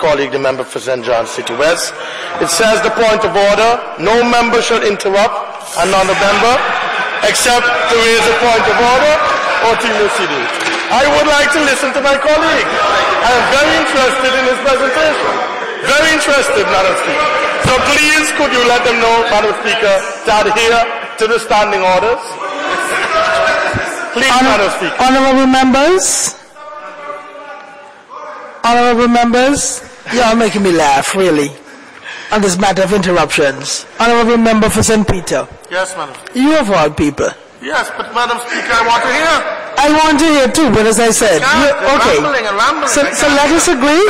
colleague, the member for St. John City West. It says the point of order, no member shall interrupt another member except to raise a point of order or to proceed. I would like to listen to my colleague. I am very interested in his presentation. Very interested, Madam Speaker. So please, could you let them know, Madam Speaker, to adhere to the standing orders? Please, Madam Speaker. Honourable members. Honourable members. You are making me laugh, really, on this matter of interruptions. Honourable member for St. Peter. Yes, Madam. You of all people. Yes, but Madam Speaker, I want to hear. I want to hear too, but as I said, okay. So let us agree.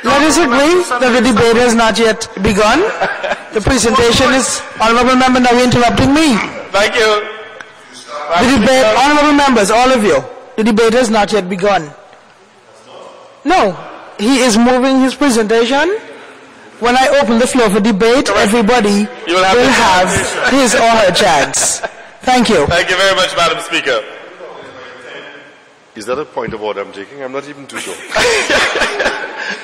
Let us agree that the debate has not yet begun. The presentation is, honourable member, now you're interrupting me. Thank you. The debate, honourable members, all of you, the debate has not yet begun. No, he is moving his presentation. When I open the floor for debate, everybody will have his or her chance. Thank you. Thank you very much, Madam Speaker. Is that a point of order I'm taking? I'm not even too sure.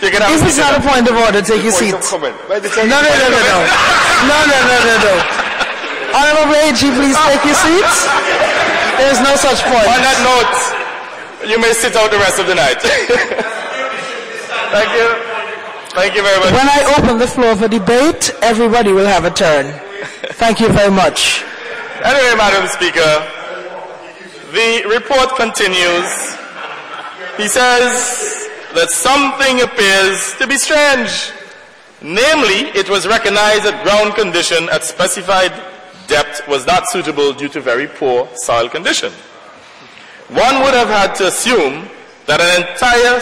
If it's not a point of order, take your seats. No. Honourable AG, please take your seats. There is no such point. On that note, you may sit out the rest of the night. Thank you. Thank you very much. When I open the floor for debate, everybody will have a turn. Thank you very much. Anyway, Madam Speaker, the report continues. He says that something appears to be strange. Namely, it was recognized that ground condition at specified depth was not suitable due to very poor soil condition. One would have had to assume that an entire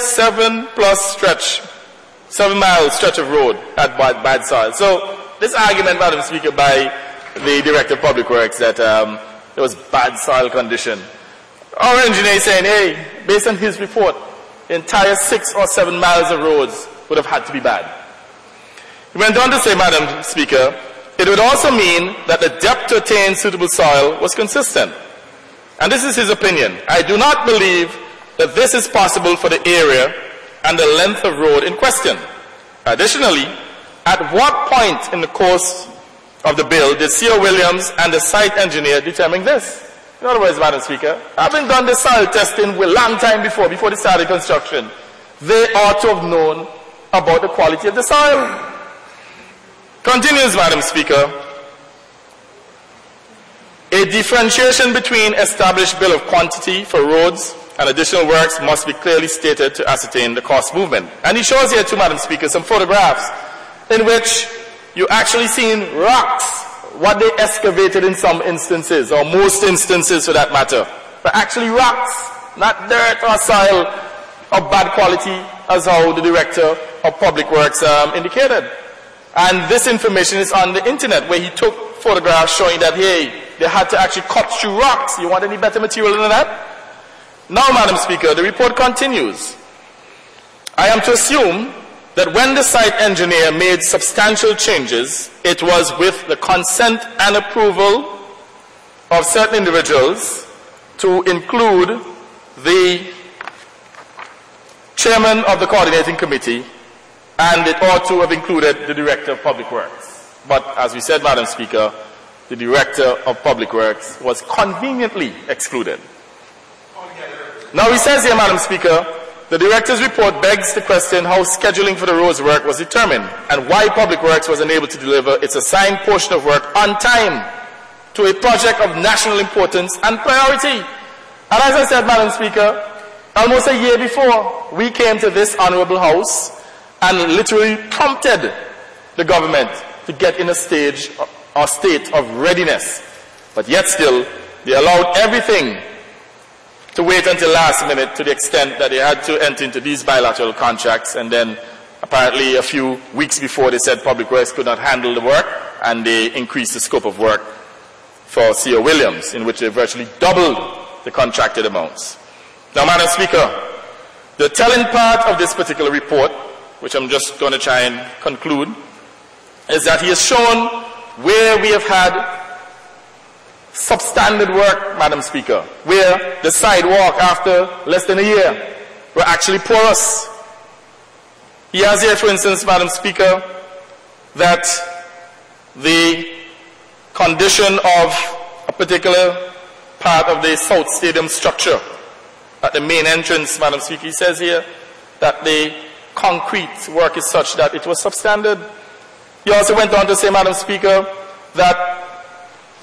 7-mile stretch of road had bad soil. So this argument, Madam Speaker, by the Director of Public Works that there was bad soil condition. Our engineer is saying, hey, based on his report, the entire 6 or 7 miles of roads would have had to be bad. He went on to say, Madam Speaker, it would also mean that the depth to attain suitable soil was consistent. And this is his opinion. I do not believe that this is possible for the area and the length of road in question. Additionally, at what point in the course of the bill did C.O. Williams and the site engineer determine this? In other words, Madam Speaker, having done the soil testing a long time before they started construction, they ought to have known about the quality of the soil. Continues, Madam Speaker, a differentiation between established bill of quantity for roads and additional works must be clearly stated to ascertain the cost movement. And he shows here too, Madam Speaker, some photographs in which you actually seen rocks, what they excavated in some instances, or most instances for that matter, but actually rocks, not dirt or soil of bad quality, as how the Director of Public Works indicated. And this information is on the internet, where he took photographs showing that, hey, they had to actually cut through rocks. You want any better material than that? Now, Madam Speaker, the report continues. I am to assume that when the site engineer made substantial changes, it was with the consent and approval of certain individuals, to include the chairman of the coordinating committee, and it ought to have included the Director of Public Works. But as we said, Madam Speaker, the Director of Public Works was conveniently excluded. Now he says here, Madam Speaker, the Director's report begs the question how scheduling for the roads work was determined and why Public Works was unable to deliver its assigned portion of work on time to a project of national importance and priority. And as I said, Madam Speaker, almost a year before, we came to this Honourable House and literally prompted the government to get in a state of readiness. But yet still, they allowed everything to wait until last minute, to the extent that they had to enter into these bilateral contracts, and then apparently a few weeks before they said Public Works could not handle the work, and they increased the scope of work for C.O. Williams, in which they virtually doubled the contracted amounts. Now, Madam Speaker, the telling part of this particular report, which I'm just going to try and conclude, is that he has shown where we have had substandard work, Madam Speaker, where the sidewalk after less than a year were actually porous. He has here, for instance, Madam Speaker, that the condition of a particular part of the South Stadium structure at the main entrance, Madam Speaker, he says here that the concrete work is such that it was substandard. He also went on to say, Madam Speaker, that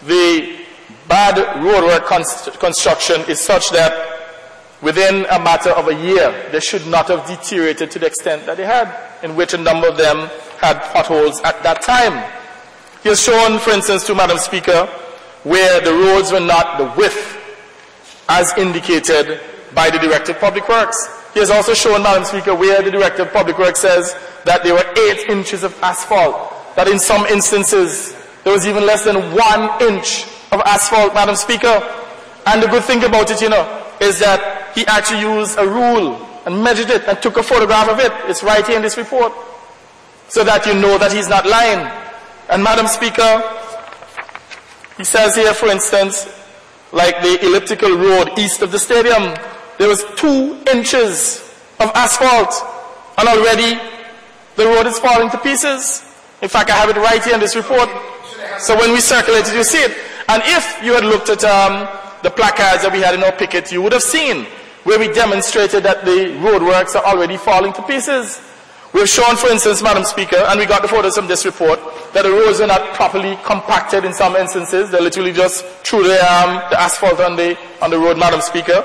the bad roadwork construction is such that within a matter of a year, they should not have deteriorated to the extent that they had, in which a number of them had potholes at that time. He has shown, for instance, to Madam Speaker, where the roads were not the width as indicated by the Director of Public Works. He has also shown, Madam Speaker, where the Director of Public Works says that there were 8 inches of asphalt, that in some instances there was even less than 1 inch of asphalt, Madam Speaker. And the good thing about it, is that he actually used a rule and measured it and took a photograph of it. It's right here in this report, so that you know that he's not lying. And Madam Speaker, he says here, for instance, like the elliptical road east of the stadium, there was 2 inches of asphalt, and already the road is falling to pieces. In fact, I have it right here in this report. So when we circulate it, you see it. And if you had looked at the placards that we had in our picket, you would have seen where we demonstrated that the roadworks are already falling to pieces. We've shown, for instance, Madam Speaker, and we got the photos from this report, that the roads are not properly compacted in some instances. They literally just threw the asphalt on the road, Madam Speaker.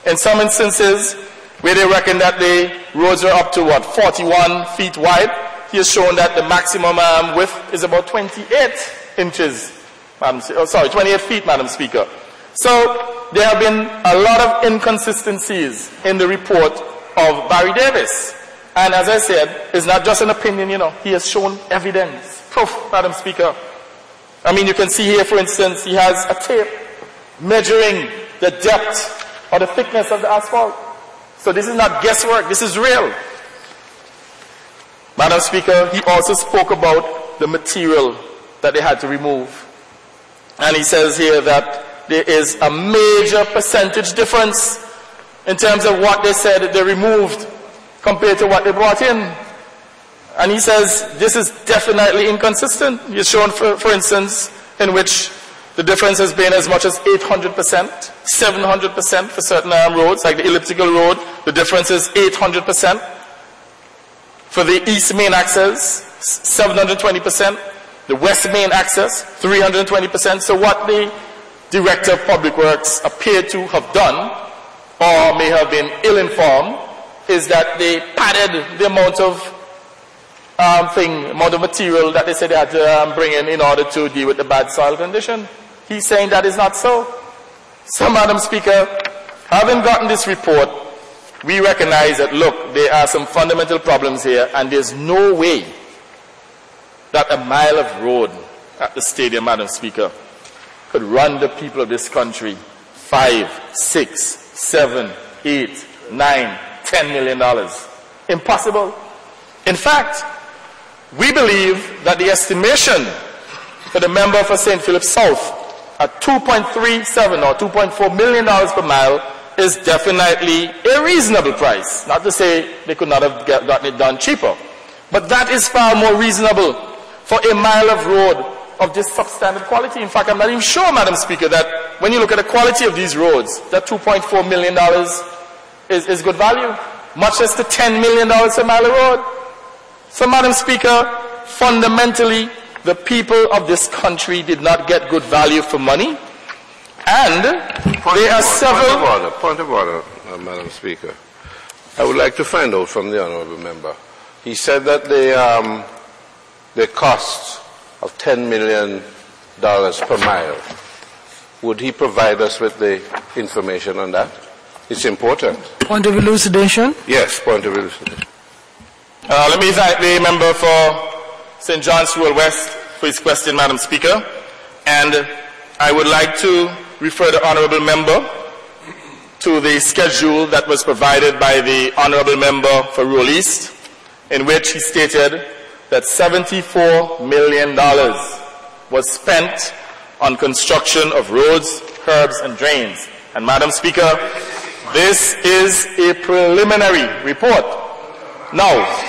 In some instances, where they reckon that the roads are up to, 41 feet wide, he has shown that the maximum width is about 28 inches, 28 feet, Madam Speaker. So there have been a lot of inconsistencies in the report of Barry Davis. And as I said, it's not just an opinion, he has shown evidence, proof, Madam Speaker. I mean, you can see here, for instance, he has a tape measuring the depth or the thickness of the asphalt. So this is not guesswork, this is real. Madam Speaker, he also spoke about the material that they had to remove. And he says here that there is a major percentage difference in terms of what they said they removed compared to what they brought in. And he says this is definitely inconsistent. He's shown, for instance, in which the difference has been as much as 800%, 700% for certain roads, like the elliptical road. The difference is 800%. For the east main access, 720%. The west main access, 320%. So what the Director of Public Works appeared to have done, or may have been ill-informed, is that they padded the amount of material that they said they had to bring in order to deal with the bad soil condition. He's saying that is not so. So, Madam Speaker, having gotten this report, we recognize that, look, there are some fundamental problems here, and there's no way that a mile of road at the stadium, Madam Speaker, could run the people of this country $5, $6, $7, $8, $9, $10 million. Impossible. In fact, we believe that the estimation for the member for St. Philip South at $2.37 or $2.4 million per mile is definitely a reasonable price. Not to say they could not have gotten it done cheaper, but that is far more reasonable for a mile of road of this substandard quality. In fact, I'm not even sure, Madam Speaker, that when you look at the quality of these roads, that $2.4 million is good value, much less the $10 million per mile of road. So, Madam Speaker, fundamentally, the people of this country did not get good value for money. And there are several... Point of order, Madam Speaker. I would like to find out from the Honourable Member. He said that the cost of $10 million per mile. Would he provide us with the information on that? It's important. Point of elucidation? Yes, point of elucidation. Let me thank the member for St. John's Rural West for his question, Madam Speaker. And I would like to refer the Honourable Member to the schedule that was provided by the Honourable Member for Rural East, in which he stated that $74 million was spent on construction of roads, curbs, and drains. And Madam Speaker, this is a preliminary report. Now,